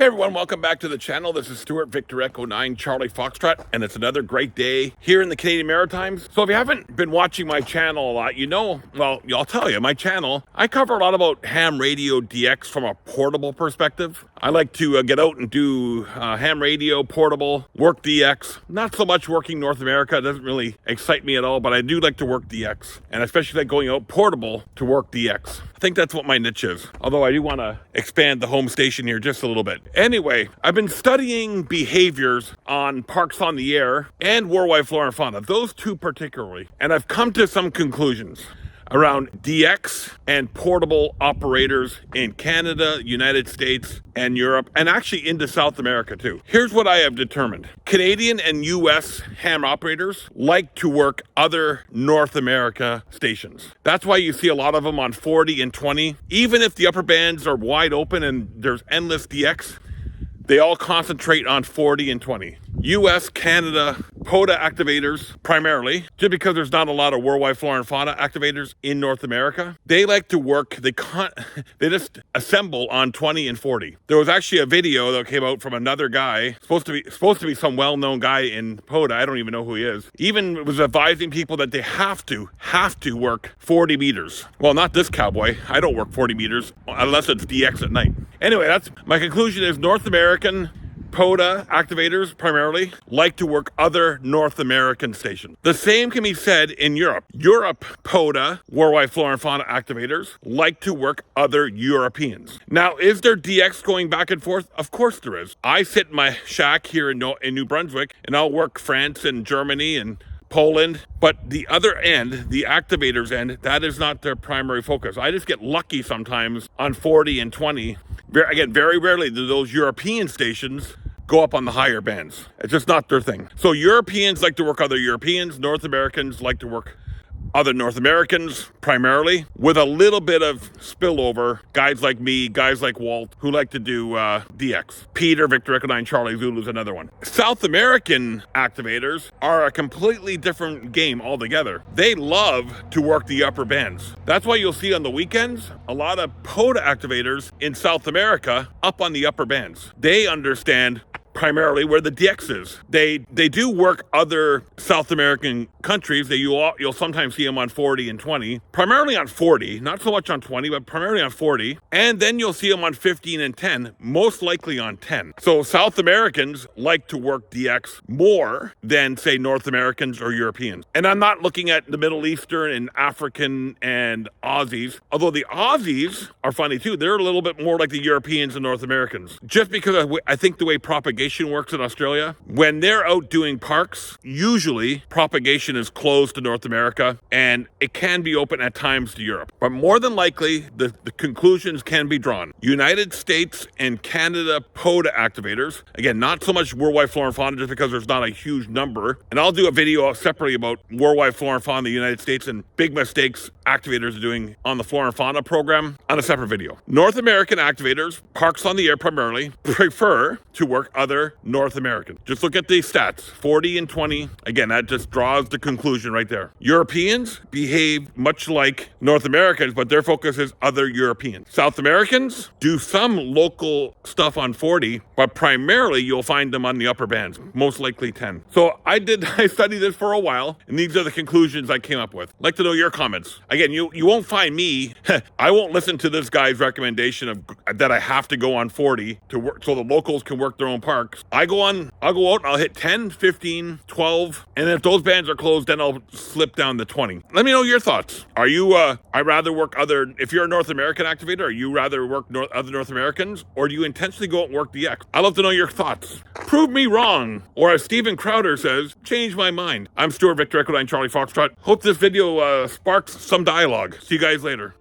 Hey everyone, welcome back to the channel. This is Stuart Victor Echo 9 Charlie Foxtrot, and it's another great day here in the Canadian Maritimes. So if you haven't been watching my channel a lot, I'll tell you, my channel, I cover a lot about ham radio DX from a portable perspective. I like to get out and do ham radio, portable, work DX. Not so much working North America, it doesn't really excite me at all, but I do like to work DX, and especially like going out portable to work DX. I think that's what my niche is, although I do want to expand the home station here just a little bit. Anyway, I've been studying behaviors on parks on the air and worldwide flora and fauna, those two particularly, and I've come to some conclusions around DX and portable operators in Canada, United States, and Europe, and actually into South America too. Here's what I have determined. Canadian and US ham operators like to work other North America stations. That's why you see a lot of them on 40 and 20. Even if the upper bands are wide open and there's endless DX, they all concentrate on 40 and 20. US, Canada, POTA Activators, primarily, just because there's not a lot of worldwide flora and fauna activators in North America. They like to work, they just assemble on 20 and 40. There was actually a video that came out from another guy, supposed to be some well-known guy in POTA, I don't even know who he is, even was advising people that they have to work 40 meters. Well, not this cowboy, I don't work 40 meters, unless it's DX at night. Anyway, that's my conclusion is North American POTA activators primarily like to work other North American stations. The same can be said in Europe. Europe POTA, worldwide flora and fauna activators, like to work other Europeans. Now, is there DX going back and forth? Of course there is. I sit in my shack here in New Brunswick, and I'll work France and Germany and Poland, but the other end, the activators end, that is not their primary focus. I just get lucky sometimes on 40 and 20. Again, very rarely do those European stations go up on the higher bands. It's just not their thing. So Europeans like to work other Europeans, North Americans like to work other North Americans primarily, with a little bit of spillover, guys like me, guys like Walt, who like to do DX. Peter, Victor Echo 9 Charlie Zulu is another one. South American activators are a completely different game altogether. They love to work the upper bands. That's why you'll see on the weekends, a lot of POTA activators in South America up on the upper bands. They understand primarily where the DX is. They do work other South American countries. You'll sometimes see them on 40 and 20, primarily on 40, not so much on 20, but primarily on 40. And then you'll see them on 15 and 10, most likely on 10. So South Americans like to work DX more than, say, North Americans or Europeans. And I'm not looking at the Middle Eastern and African and Aussies, although the Aussies are funny too. They're a little bit more like the Europeans and North Americans. Just because I think the way propagation works in Australia, when they're out doing parks, usually propagation is closed to North America and it can be open at times to Europe. But more than likely, the conclusions can be drawn. United States and Canada POTA activators, again, not so much worldwide flora and fauna just because there's not a huge number. And I'll do a video separately about worldwide flora and fauna in the United States and big mistakes activators are doing on the flora and fauna program on a separate video. North American activators, parks on the air primarily, prefer to work other North American. Just look at the stats, 40 and 20. Again, that just draws the conclusion right there. Europeans behave much like North Americans, but their focus is other Europeans. South Americans do some local stuff on 40, but primarily you'll find them on the upper bands, most likely 10. So I studied this for a while, and these are the conclusions I came up with. I'd like to know your comments. Again, you won't find me, I won't listen to this guy's recommendation that I have to go on 40 to work so the locals can work their own parks. I'll go out and I'll hit 10, 15, 12, and if those bands are closed, then I'll slip down to 20. Let me know your thoughts. Are you, I rather work if you're a North American activator, are you rather work other North Americans, or do you intentionally go out and work DX? I'd love to know your thoughts. Prove me wrong, or as Steven Crowder says, change my mind. I'm Stuart Victor Echo 9 Charlie Foxtrot. Hope this video sparks some dialogue. See you guys later.